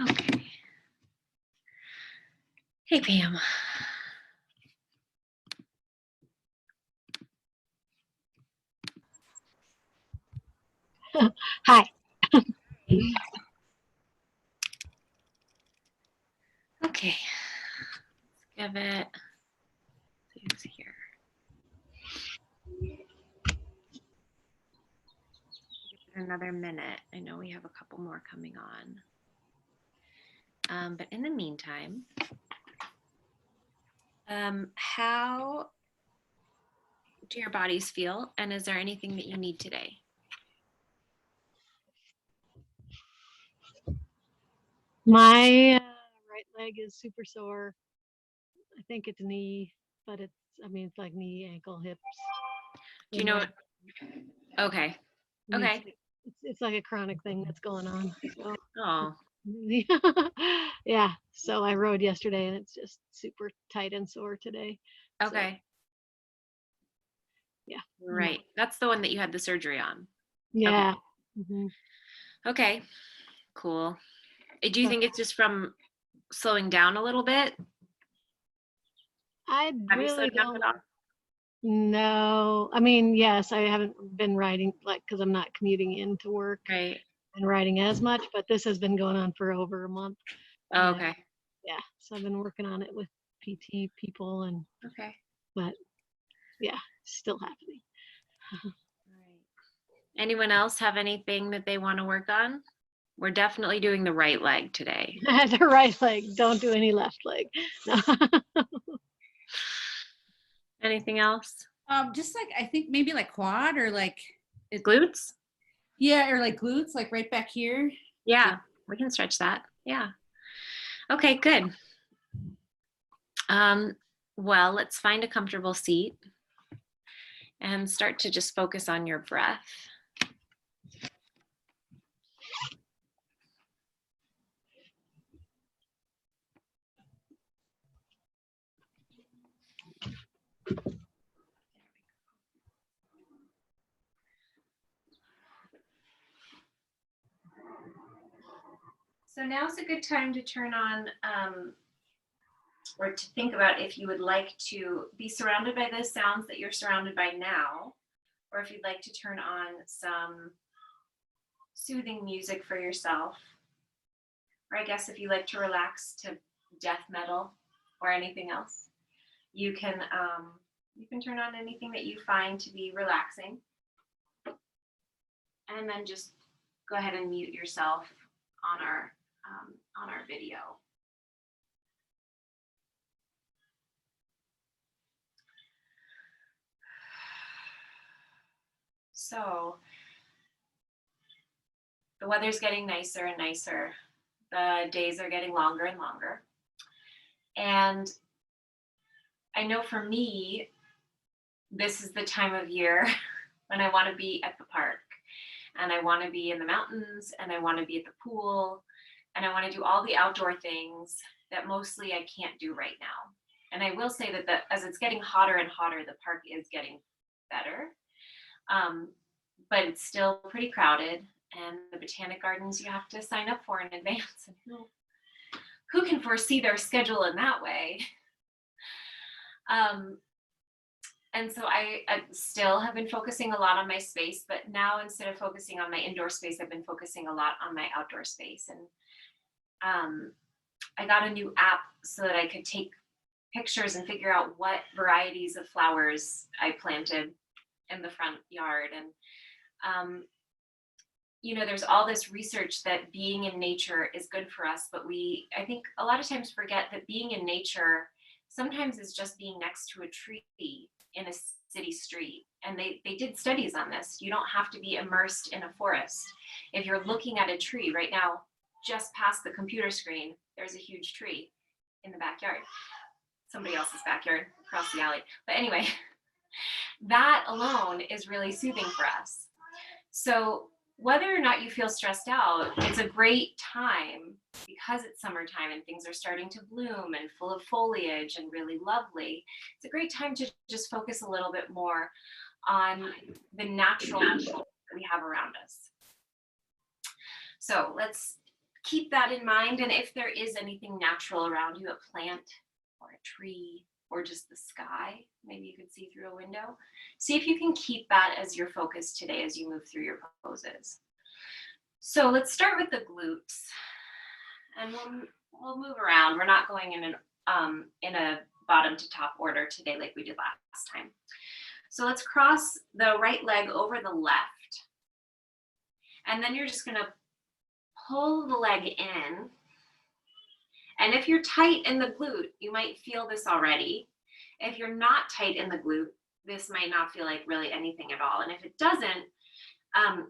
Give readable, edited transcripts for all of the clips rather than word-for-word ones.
Okay. Hey, Pam. Hi. Okay. Let's give it. See who's here. Give it another minute. I know we have a couple more coming on. But in the meantime, how do your bodies feel? And is there anything that you need today? My right leg is super sore. I think it's knee, but it's like knee, ankle, hips. Do you know what? Okay. Okay. It's like a chronic thing that's going on. So, Oh, yeah. So I rode yesterday and it's just super tight and sore today. okay. So, yeah. Right. That's the one that you had the surgery on. Yeah. Okay. Okay. Cool. Do you think it's just from slowing down a little bit? I Have you really slowed down at all? No. I mean, yes, I haven't been riding because I'm not commuting into work Right. and riding as much, but this has been going on for over a month. Oh, And okay. yeah, so I've been working on it with PT people Okay. but yeah, still happening. Right. Anyone else have anything that they want to work on? We're definitely doing the right leg today. The right leg, don't do any left leg. No. Anything else? Just like I think maybe like quad or like Glutes? Yeah, or like glutes, like right back here. Yeah, we can stretch that. Yeah. Okay, good. Well, let's find a comfortable seat and start to just focus on your breath. So now's a good time to turn on or to think about if you would like to be surrounded by the sounds that you're surrounded by now, or if you'd like to turn on some soothing music for yourself, or I guess if you like to relax to death metal or anything else, you can turn on anything that you find to be relaxing, and then just go ahead and mute yourself on our video. So the weather's getting nicer and nicer. The days are getting longer and longer. And I know for me, this is the time of year when I want to be at the park and I want to be in the mountains and I want to be at the pool and I want to do all the outdoor things that mostly I can't do right now. And I will say that as it's getting hotter and hotter, the park is getting better. But it's still pretty crowded, and the botanic gardens you have to sign up for in advance. And who can foresee their schedule in that way? And so I still have been focusing a lot on my space, but now instead of focusing on my indoor space, I've been focusing a lot on my outdoor space. And I got a new app so that I could take pictures and figure out what varieties of flowers I planted in the front yard. And there's all this research that being in nature is good for us, but I think a lot of times forget that being in nature sometimes is just being next to a tree in a city street. And they did studies on this. You don't have to be immersed in a forest. If you're looking at a tree right now, just past the computer screen, there's a huge tree in the backyard, somebody else's backyard across the alley. But anyway, that alone is really soothing for us. So whether or not you feel stressed out, it's a great time because it's summertime and things are starting to bloom and full of foliage and really lovely. It's a great time to just focus a little bit more on the natural that we have around us. So let's keep that in mind. And if there is anything natural around you, a plant or a tree or just the sky, maybe you could see through a window, see if you can keep that as your focus today as you move through your poses. So let's start with the glutes, and we'll move around. We're not going in a bottom to top order today like we did last time. So let's cross the right leg over the left, and then you're just going to pull the leg in. And if you're tight in the glute, you might feel this already. If you're not tight in the glute, this might not feel like really anything at all. And if it doesn't,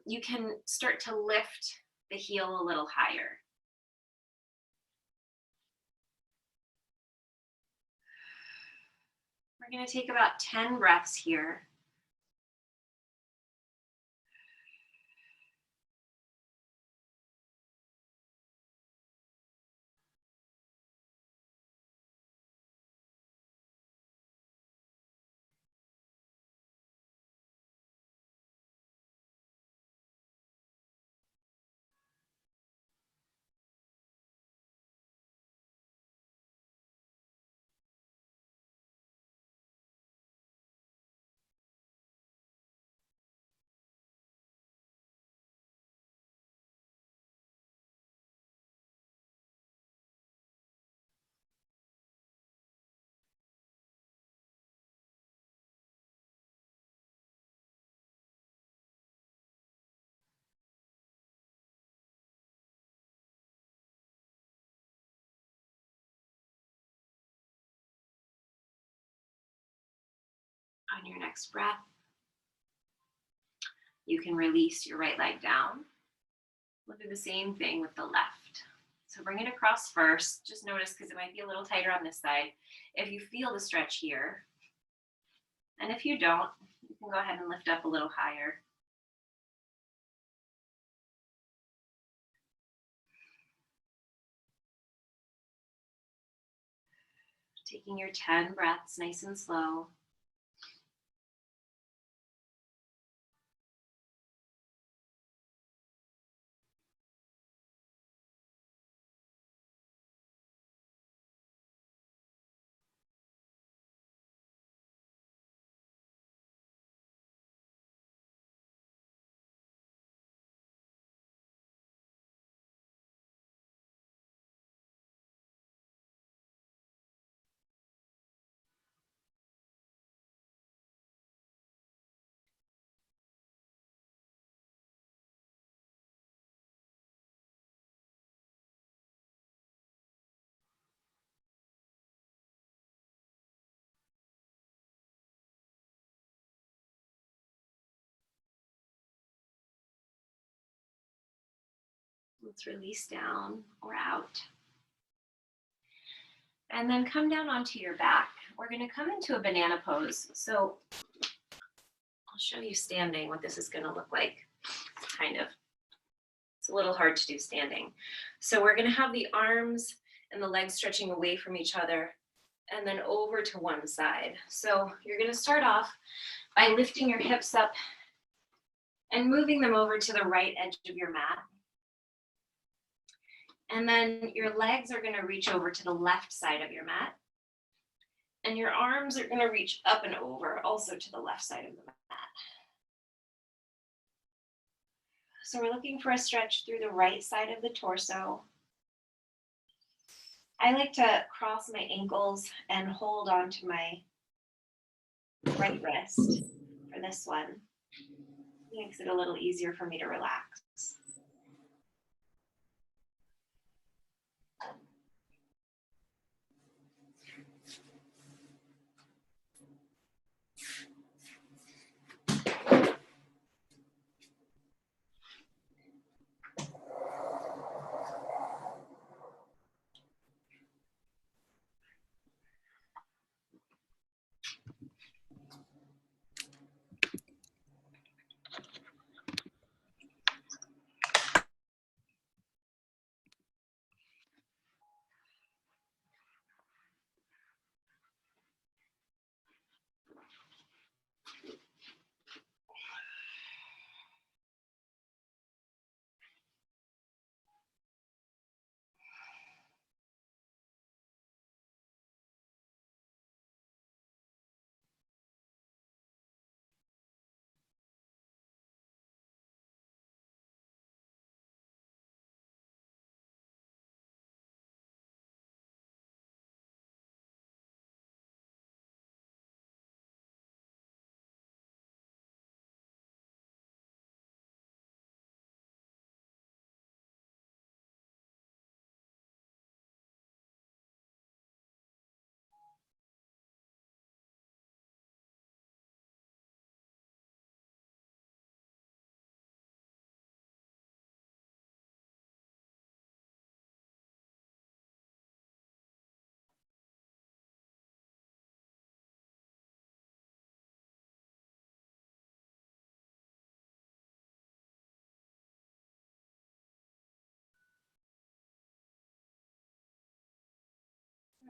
you can start to lift the heel a little higher. We're going to take about 10 breaths here. On your next breath, you can release your right leg down. We'll do the same thing with the left. So bring it across first. Just notice, because it might be a little tighter on this side, if you feel the stretch here. And if you don't, you can go ahead and lift up a little higher. Taking your 10 breaths nice and slow. Let's release down or out. And then come down onto your back. We're going to come into a banana pose. So I'll show you standing what this is going to look like, kind of. It's a little hard to do standing. So we're going to have the arms and the legs stretching away from each other and then over to one side. So you're going to start off by lifting your hips up and moving them over to the right edge of your mat. And then your legs are going to reach over to the left side of your mat. And your arms are going to reach up and over also to the left side of the mat. So we're looking for a stretch through the right side of the torso. I like to cross my ankles and hold on to my right wrist for this one. It makes it a little easier for me to relax.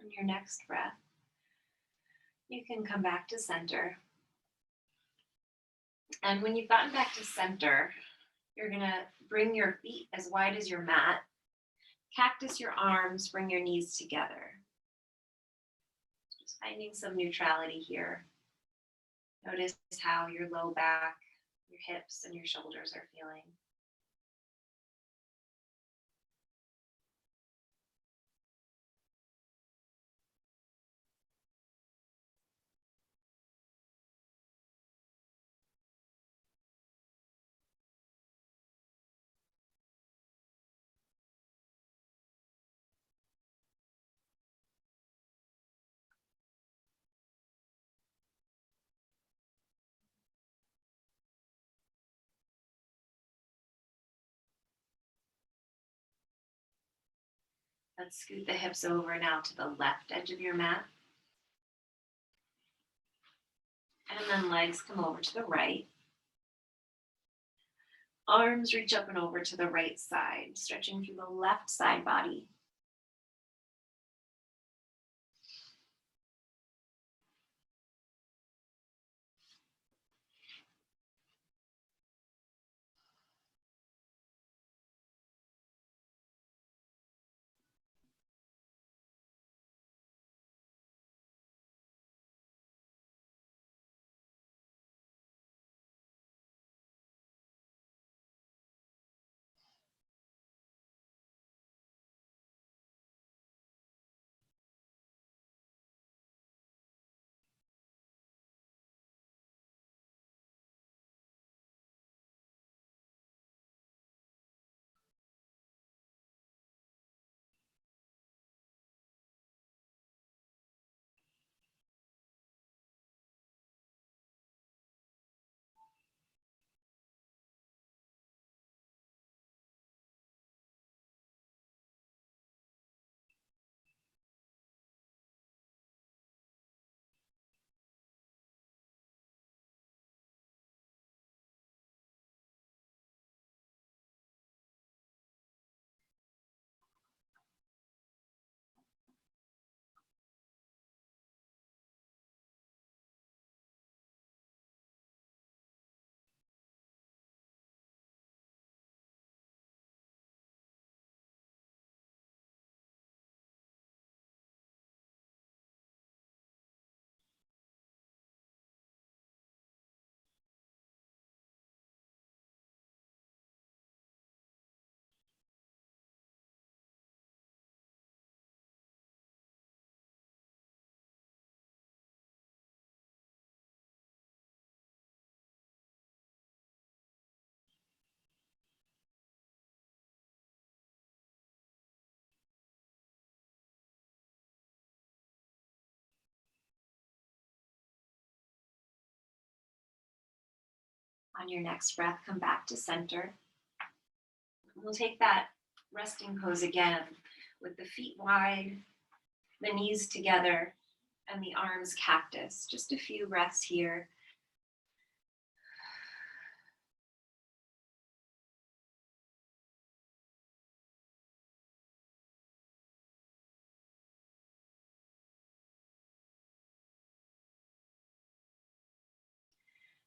On your next breath, you can come back to center. And when you've gotten back to center, you're gonna bring your feet as wide as your mat. Cactus your arms, bring your knees together. Just finding some neutrality here. Notice how your low back, your hips, and your shoulders are feeling. Let's scoot the hips over now to the left edge of your mat. And then legs come over to the right. Arms reach up and over to the right side, stretching through the left side body. On your next breath, come back to center. We'll take that resting pose again with the feet wide, the knees together, and the arms cactus. Just a few breaths here.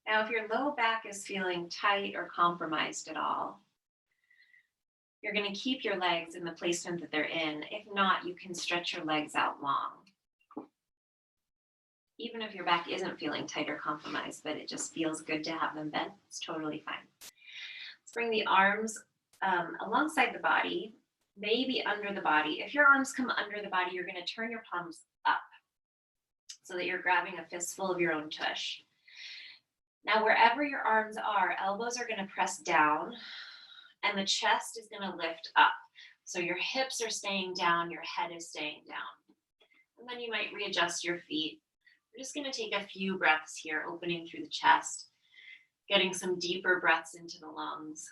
Now, if your low back is feeling tight or compromised at all, you're going to keep your legs in the placement that they're in. If not, you can stretch your legs out long. Even if your back isn't feeling tight or compromised, but it just feels good to have them bent, it's totally fine. Let's bring the arms alongside the body, maybe under the body. If your arms come under the body, you're going to turn your palms up so that you're grabbing a fistful of your own tush. Now, wherever your arms are, elbows are going to press down and the chest is going to lift up. So your hips are staying down, your head is staying down. And then you might readjust your feet. We're just going to take a few breaths here, opening through the chest, getting some deeper breaths into the lungs.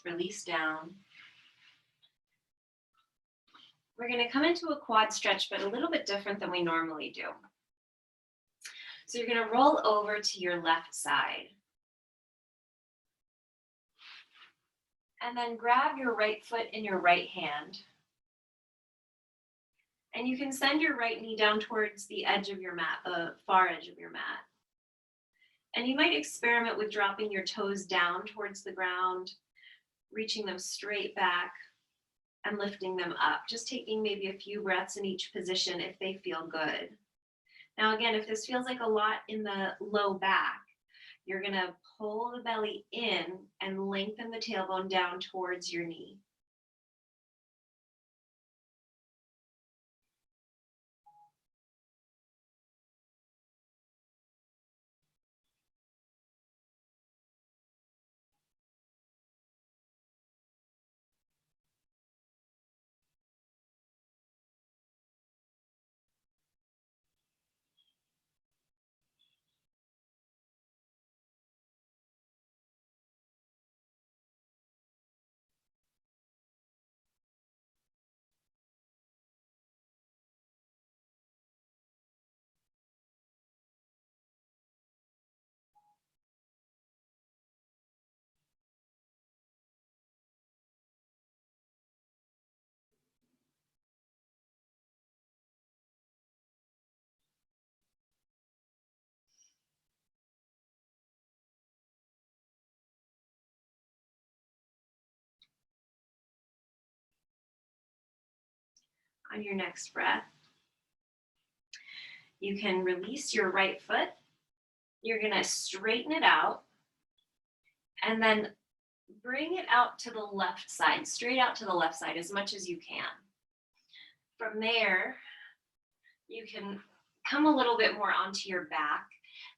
Let's release down. We're going to come into a quad stretch, but a little bit different than we normally do. So you're going to roll over to your left side. And then grab your right foot in your right hand. And you can send your right knee down towards the edge of your mat, the far edge of your mat. And you might experiment with dropping your toes down towards the ground, reaching them straight back, and lifting them up. Just taking maybe a few breaths in each position if they feel good. Now again, if this feels like a lot in the low back, you're gonna pull the belly in and lengthen the tailbone down towards your knee. On your next breath, you can release your right foot. You're gonna straighten it out and then bring it out to the left side, straight out to the left side as much as you can. From there, you can come a little bit more onto your back,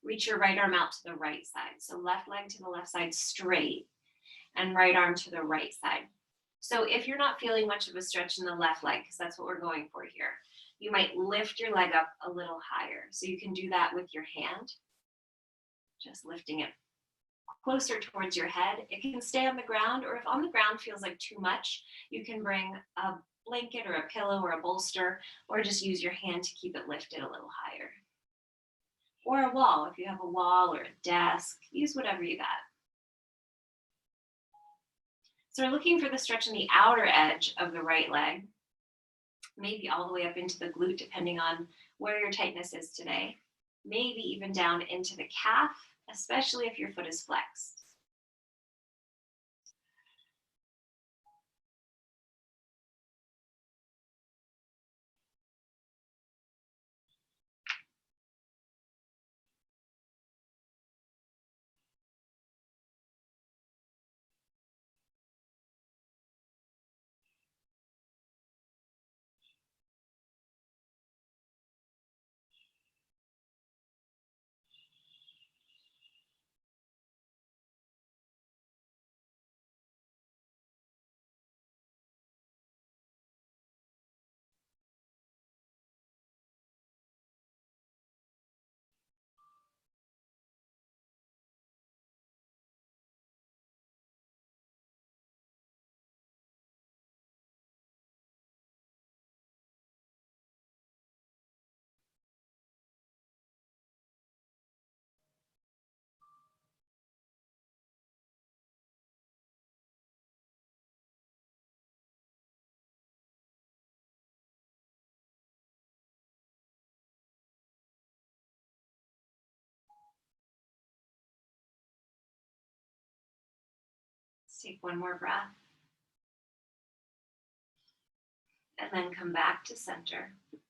reach your right arm out to the right side. So left leg to the left side straight and right arm to the right side. So if you're not feeling much of a stretch in the left leg, because that's what we're going for here, you might lift your leg up a little higher. So you can do that with your hand, just lifting it closer towards your head. It can stay on the ground, or if on the ground feels like too much, you can bring a blanket or a pillow or a bolster, or just use your hand to keep it lifted a little higher. Or a wall, if you have a wall or a desk, use whatever you got. So we're looking for the stretch in the outer edge of the right leg, maybe all the way up into the glute, depending on where your tightness is today. Maybe even down into the calf, especially if your foot is flexed. Let's take one more breath. And then come back to center. Let's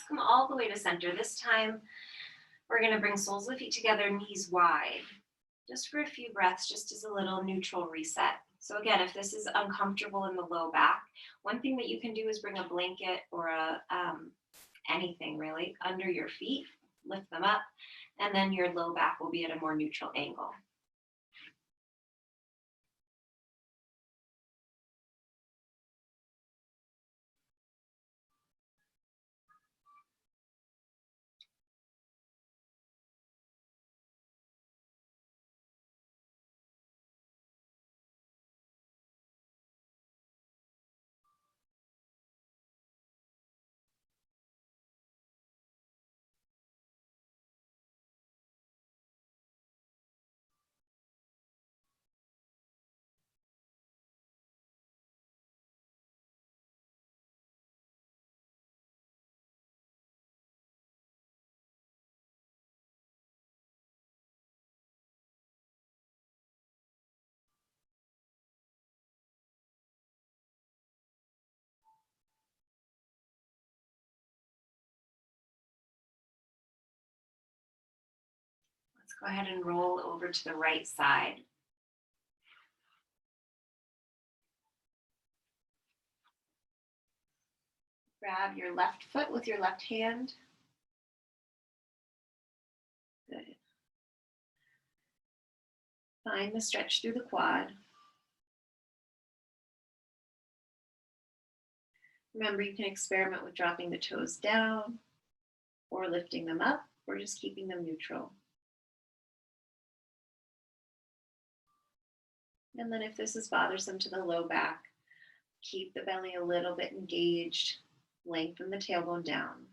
come all the way to center. This time, we're going to bring soles of the feet together, knees wide, just for a few breaths, just as a little neutral reset. So again, if this is uncomfortable in the low back, one thing that you can do is bring a blanket or anything really under your feet, lift them up, and then your low back will be at a more neutral angle. Go ahead and roll over to the right side. Grab your left foot with your left hand. Good. Find the stretch through the quad. Remember, you can experiment with dropping the toes down or lifting them up or just keeping them neutral. And then if this is bothersome to the low back, keep the belly a little bit engaged, lengthen the tailbone down.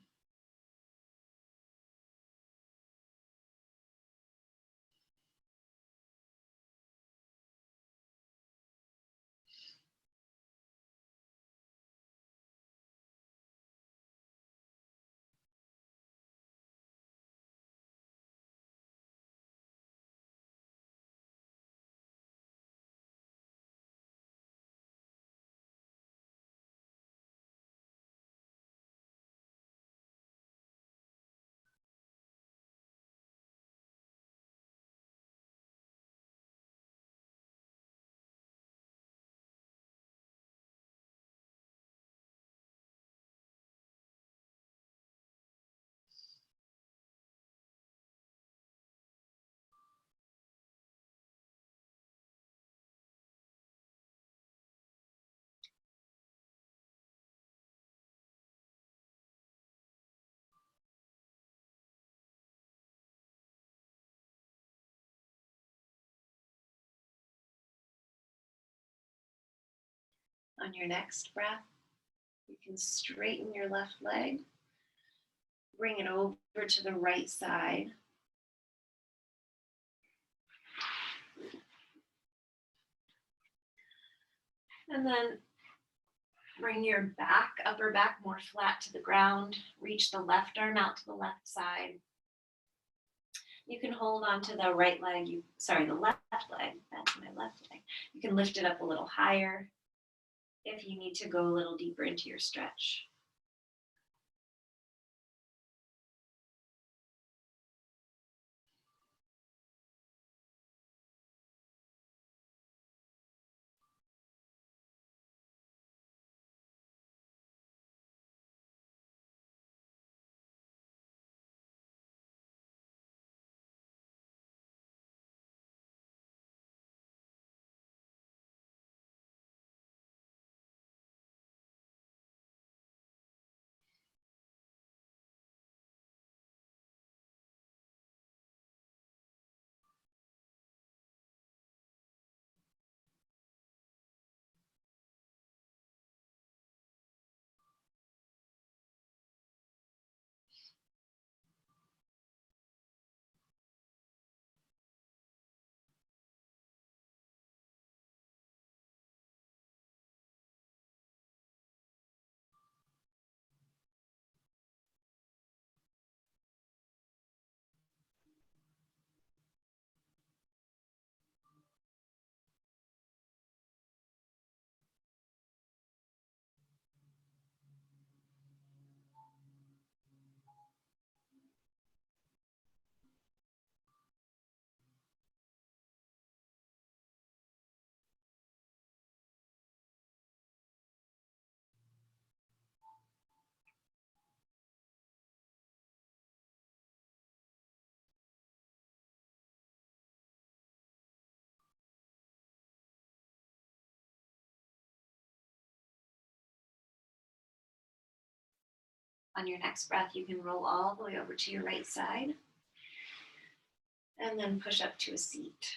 On your next breath, you can straighten your left leg, bring it over to the right side. And then bring your back, upper back more flat to the ground. Reach the left arm out to the left side. You can hold on to the right leg, the left leg, that's my left leg. You can lift it up a little higher if you need to go a little deeper into your stretch. On your next breath, you can roll all the way over to your right side and then push up to a seat.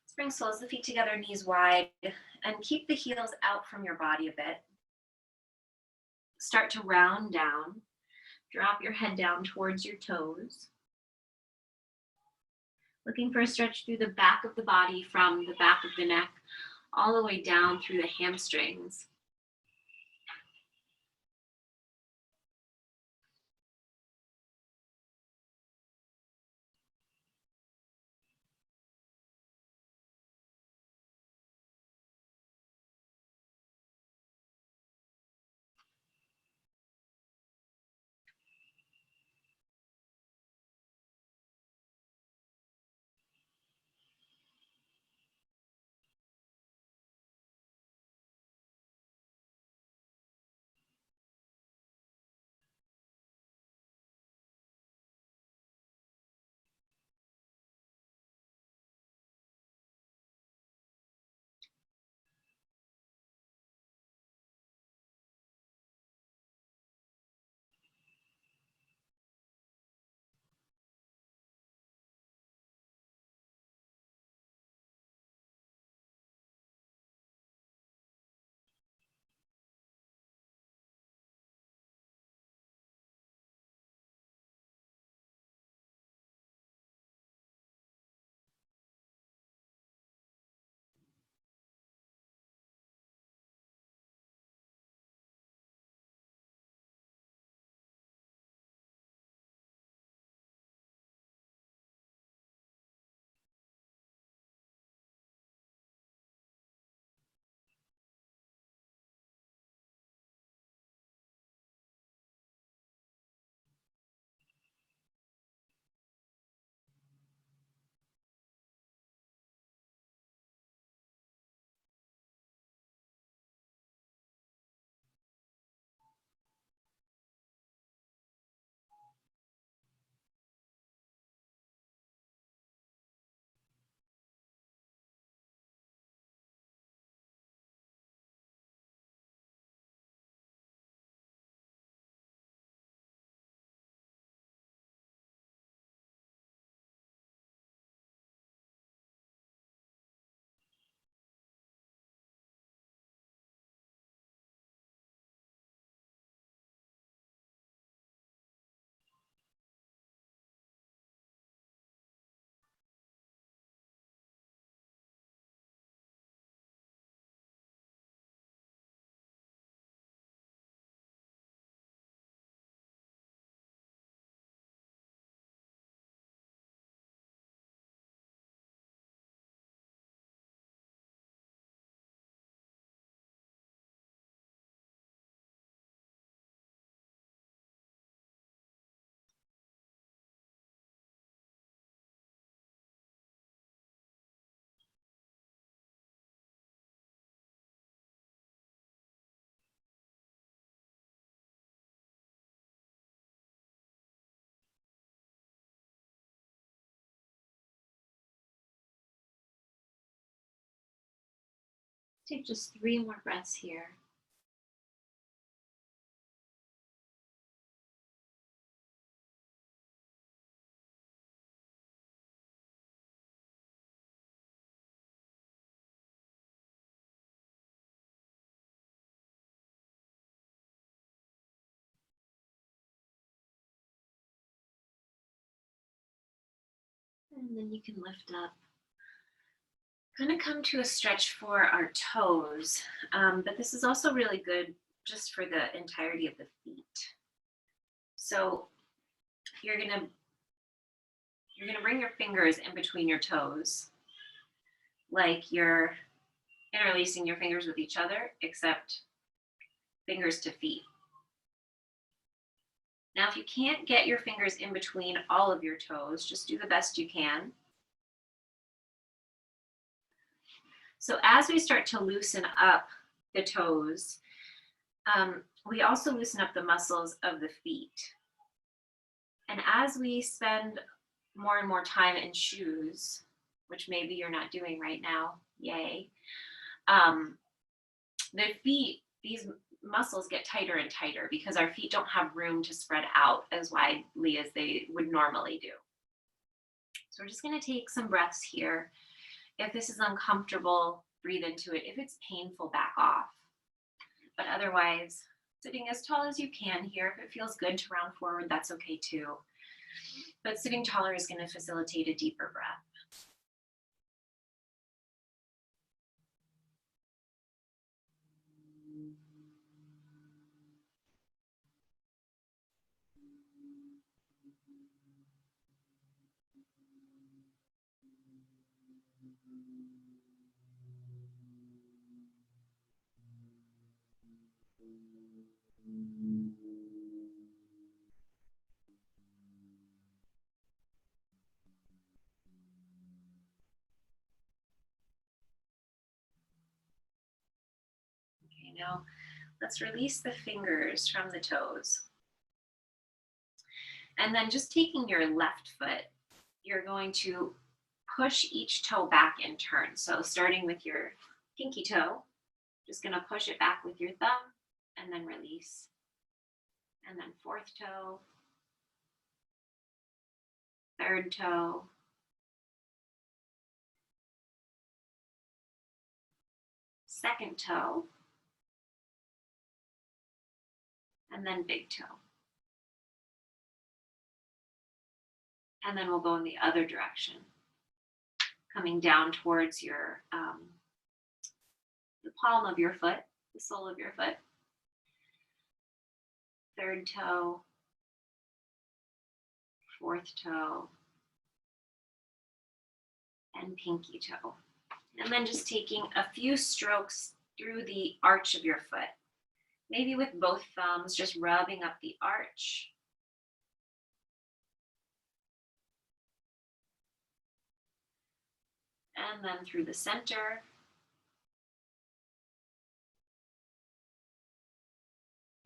Let's bring soles of the feet together, knees wide, and keep the heels out from your body a bit. Start to round down. Drop your head down towards your toes. Looking for a stretch through the back of the body from the back of the neck all the way down through the hamstrings. Take just 3 more breaths here. And then you can lift up. Gonna come to a stretch for our toes, but this is also really good just for the entirety of the feet. So you're gonna bring your fingers in between your toes, like you're interlacing your fingers with each other, except fingers to feet. Now, if you can't get your fingers in between all of your toes, just do the best you can. So as we start to loosen up the toes, we also loosen up the muscles of the feet. And as we spend more and more time in shoes, which maybe you're not doing right now, yay, the feet, these muscles get tighter and tighter because our feet don't have room to spread out as widely as they would normally do. So we're just going to take some breaths here. If this is uncomfortable, breathe into it. If it's painful, back off. But otherwise, sitting as tall as you can here. If it feels good to round forward, that's okay too. But sitting taller is going to facilitate a deeper breath. Okay, now let's release the fingers from the toes. And then just taking your left foot, you're going to push each toe back in turn. So starting with your pinky toe, just going to push it back with your thumb and then release. And then fourth toe, third toe, second toe, and then big toe. And then we'll go in the other direction, coming down towards your the palm of your foot, the sole of your foot. Third toe, fourth toe, and pinky toe. And then just taking a few strokes through the arch of your foot. Maybe with both thumbs, just rubbing up the arch. And then through the center.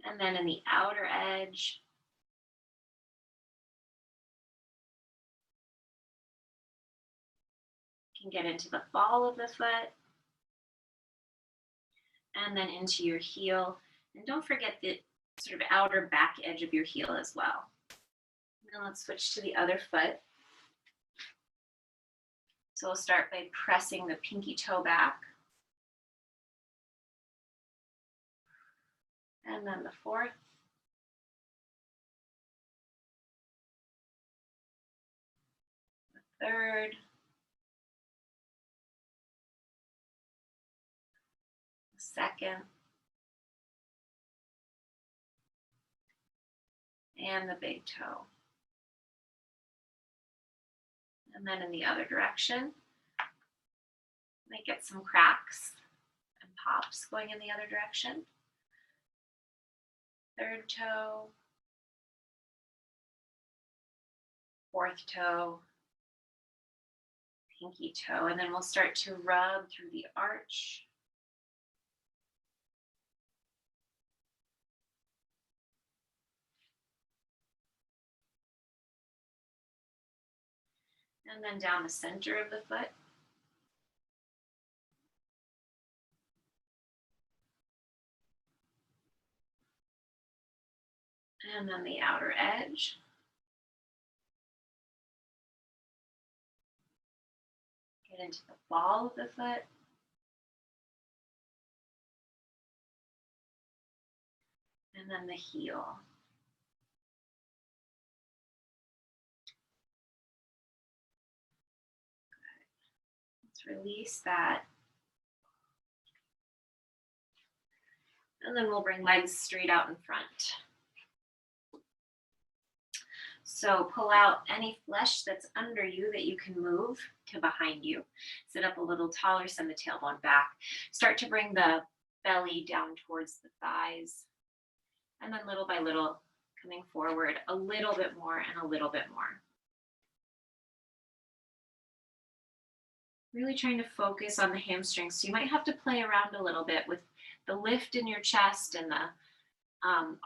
And then in the outer edge. You can get into the ball of the foot. And then into your heel. And don't forget the sort of outer back edge of your heel as well. Now let's switch to the other foot. So we'll start by pressing the pinky toe back. And then the fourth. The third. The second. And the big toe. And then in the other direction, might get some cracks and pops going in the other direction. Third toe, fourth toe, pinky toe, and then we'll start to rub through the arch. And then down the center of the foot. And then the outer edge. Get into the ball of the foot. And then the heel. Let's release that. And then we'll bring legs straight out in front. So pull out any flesh that's under you that you can move to behind you. Sit up a little taller, send the tailbone back. Start to bring the belly down towards the thighs. And then little by little, coming forward a little bit more and a little bit more. Really trying to focus on the hamstrings. So you might have to play around a little bit with the lift in your chest and the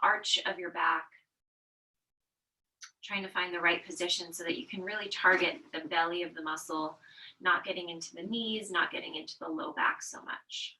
arch of your back. Trying to find the right position so that you can really target the belly of the muscle, not getting into the knees, not getting into the low back so much.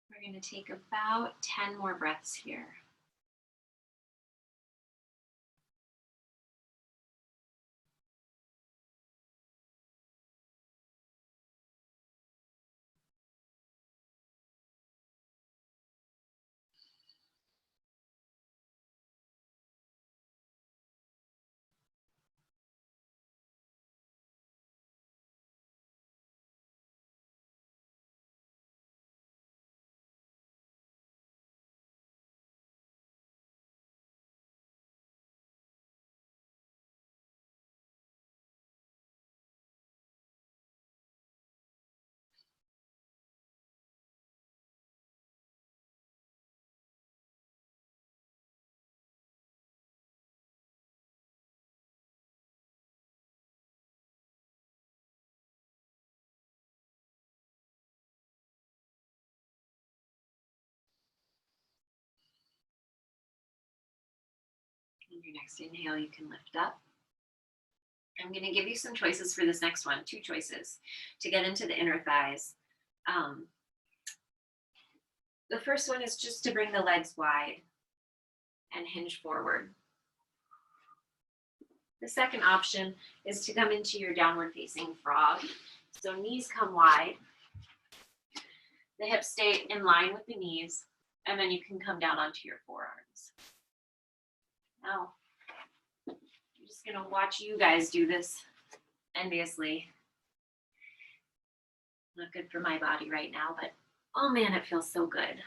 We're going to take about 10 more breaths here. On your next inhale, you can lift up. I'm going to give you some choices for this next one, 2 choices to get into the inner thighs. The first one is just to bring the legs wide and hinge forward. The second option is to come into your downward facing frog. So knees come wide, the hips stay in line with the knees, and then you can come down onto your forearms. Now, I'm just gonna watch you guys do this enviously. Not good for my body right now, but oh man, it feels so good.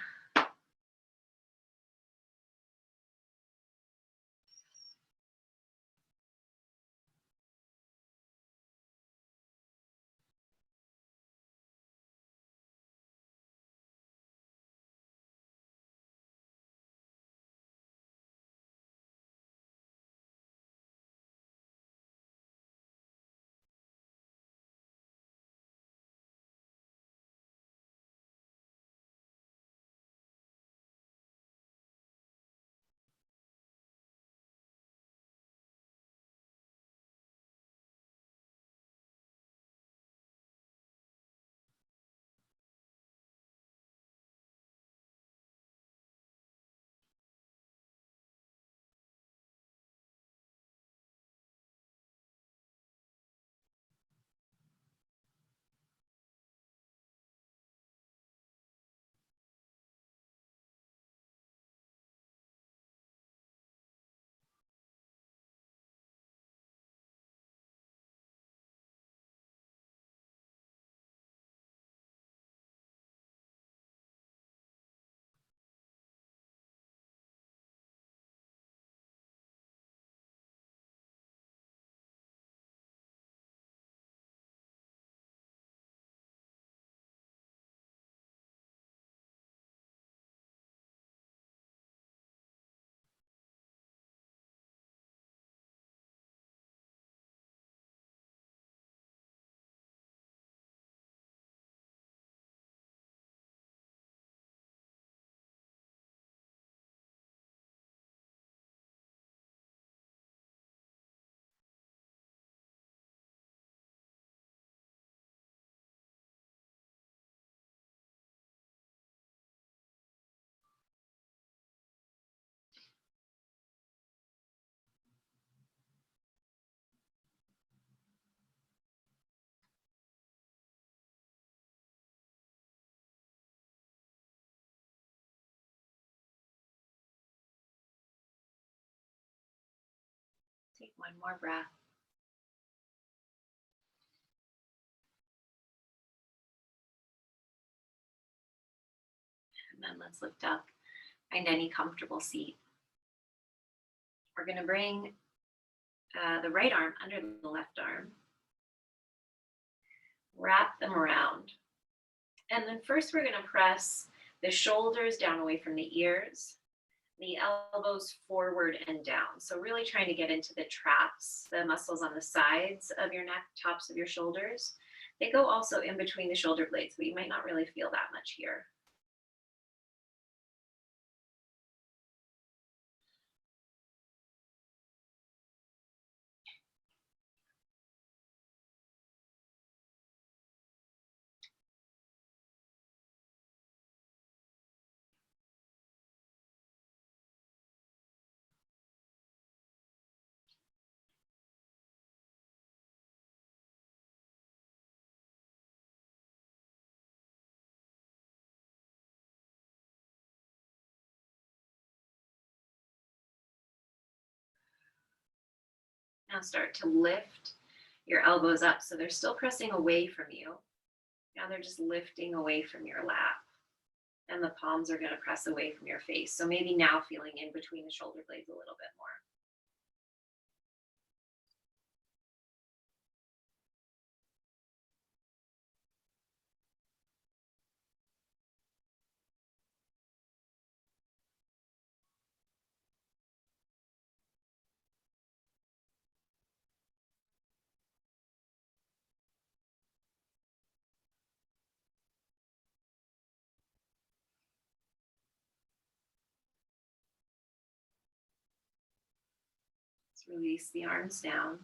Take one more breath. And then let's lift up, find any comfortable seat. We're going to bring the right arm under the left arm. Wrap them around. And then first we're going to press the shoulders down away from the ears, the elbows forward and down. So really trying to get into the traps, the muscles on the sides of your neck, tops of your shoulders. They go also in between the shoulder blades, but you might not really feel that much here. Now start to lift your elbows up. So they're still pressing away from you. Now they're just lifting away from your lap. And the palms are going to press away from your face. So maybe now feeling in between the shoulder blades a little bit more. Let's release the arms down.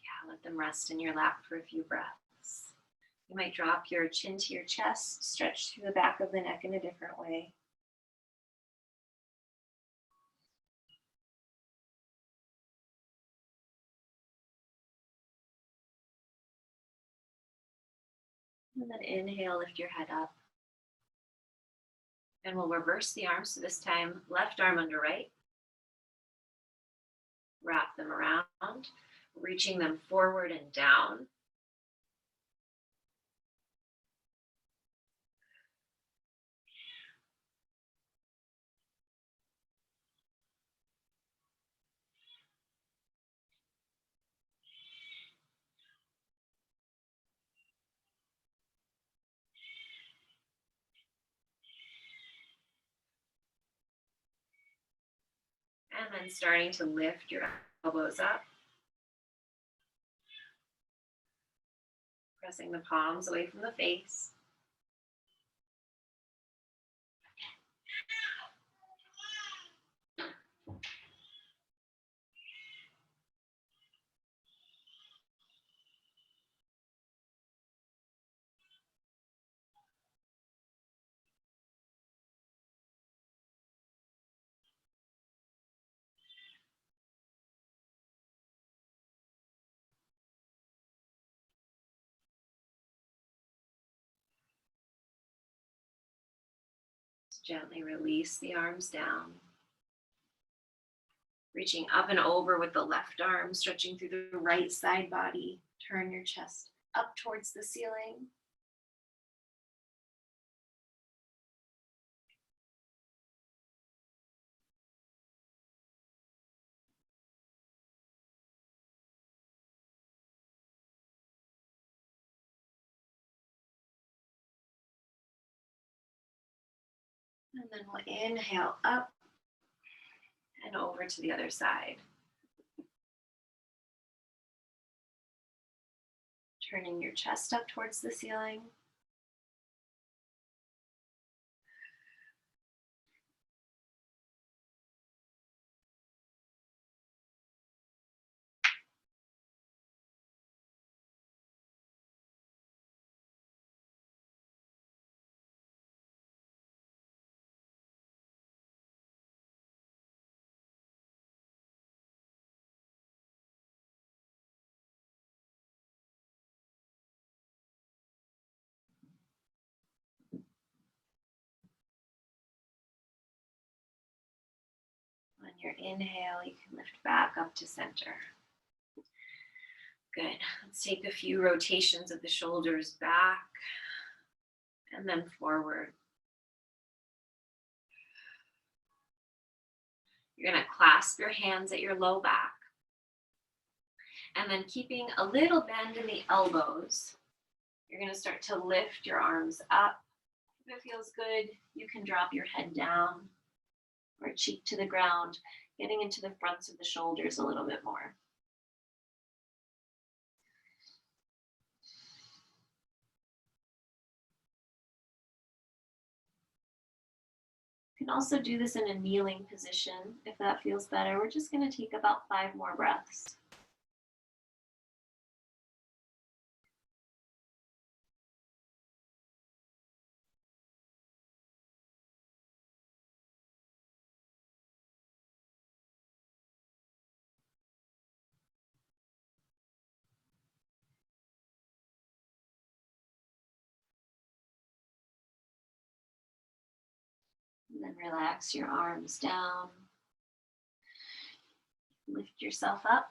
Yeah, let them rest in your lap for a few breaths. You might drop your chin to your chest, stretch through the back of the neck in a different way. And then inhale, lift your head up. And we'll reverse the arms. So this time, left arm under right. Wrap them around, reaching them forward and down. And then starting to lift your elbows up. Pressing the palms away from the face. Gently release the arms down. Reaching up and over with the left arm, stretching through the right side body. Turn your chest up towards the ceiling. And then we'll inhale up and over to the other side. Turning your chest up towards the ceiling. your inhale, you can lift back up to center. Good. Let's take a few rotations of the shoulders back and then forward. You're going to clasp your hands at your low back. And then keeping a little bend in the elbows, you're going to start to lift your arms up. If it feels good, you can drop your head down or cheek to the ground, getting into the fronts of the shoulders a little bit more. You can also do this in a kneeling position if that feels better. We're just going to take about 5 more breaths. And then relax your arms down. Lift yourself up.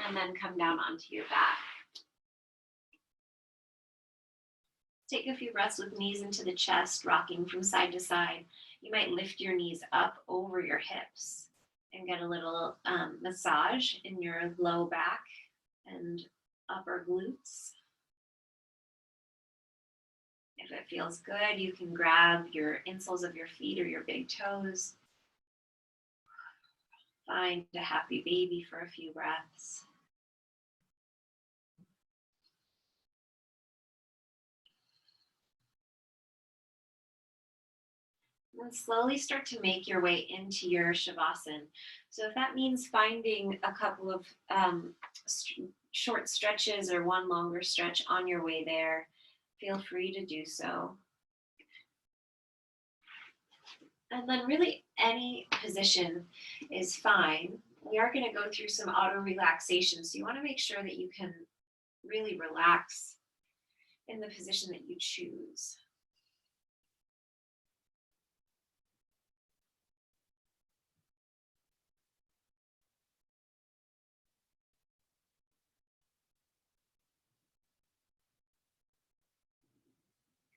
And then come down onto your back. Take a few breaths with knees into the chest, rocking from side to side. You might lift your knees up over your hips and get a little massage in your low back and upper glutes. If it feels good, you can grab your insoles of your feet or your big toes. Find a happy baby for a few breaths. And slowly start to make your way into your Shavasana. So if that means finding a couple of short stretches or one longer stretch on your way there, feel free to do so. And then really any position is fine. We are going to go through some auto relaxation. So you want to make sure that you can really relax in the position that you choose.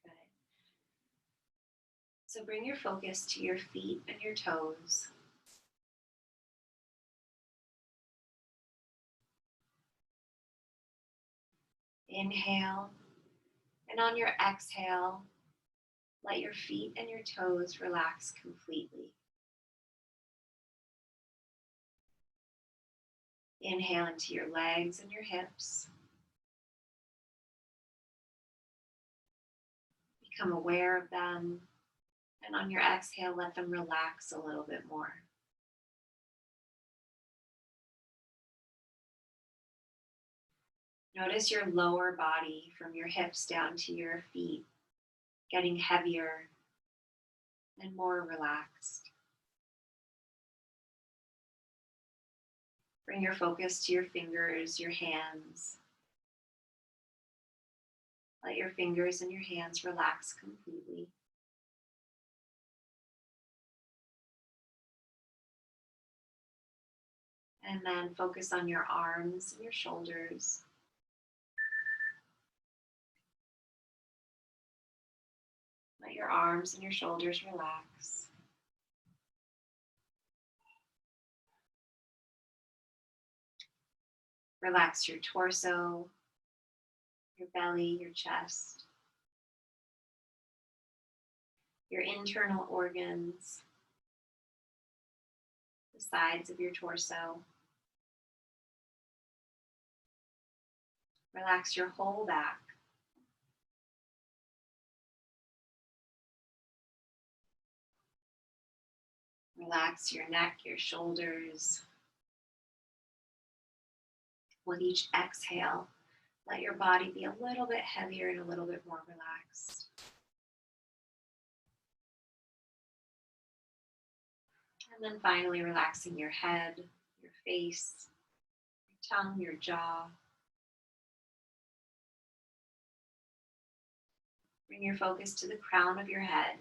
Good. So bring your focus to your feet and your toes. Inhale, and on your exhale, let your feet and your toes relax completely. Inhale into your legs and your hips. Become aware of them, and on your exhale, let them relax a little bit more. Notice your lower body from your hips down to your feet getting heavier and more relaxed. Bring your focus to your fingers, your hands. Let your fingers and your hands relax completely. And then focus on your arms and your shoulders. Let your arms and your shoulders relax. Relax your torso, your belly, your chest, your internal organs, the sides of your torso. Relax your whole back. Relax your neck, your shoulders. With each exhale, let your body be a little bit heavier and a little bit more relaxed. And then finally relaxing your head, your face, your tongue, your jaw. Bring your focus to the crown of your head.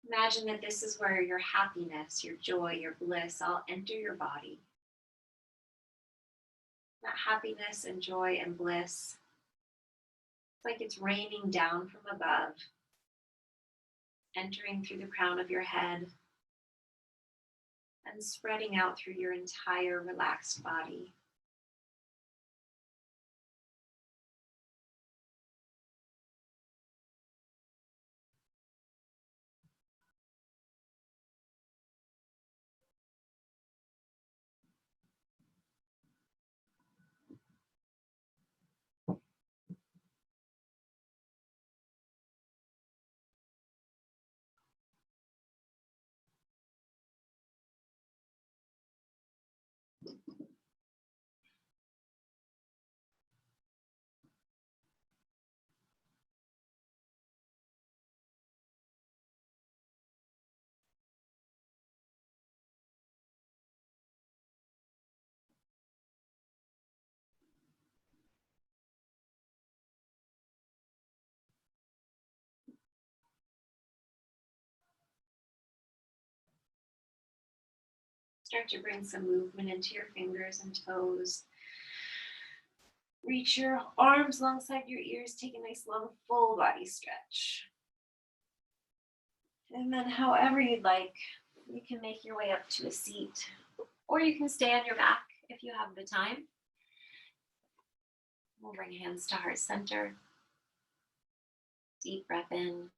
Imagine that this is where your happiness, your joy, your bliss all enter your body. That happiness and joy and bliss, it's like it's raining down from above, entering through the crown of your head and spreading out through your entire relaxed body. Start to bring some movement into your fingers and toes. Reach your arms alongside your ears. Take a nice long full body stretch. And then however you'd like, you can make your way up to a seat, or you can stay on your back if you have the time. We'll bring hands to heart center. Deep breath in.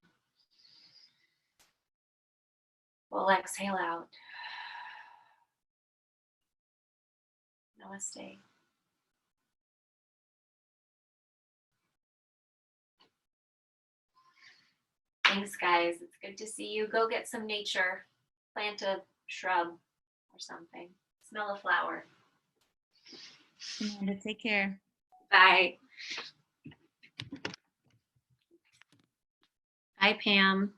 We'll exhale out. Namaste. Thanks, guys. It's good to see you. Go get some nature. Plant a shrub or something. Smell a flower. Amanda, take care. Bye. Bye, Pam.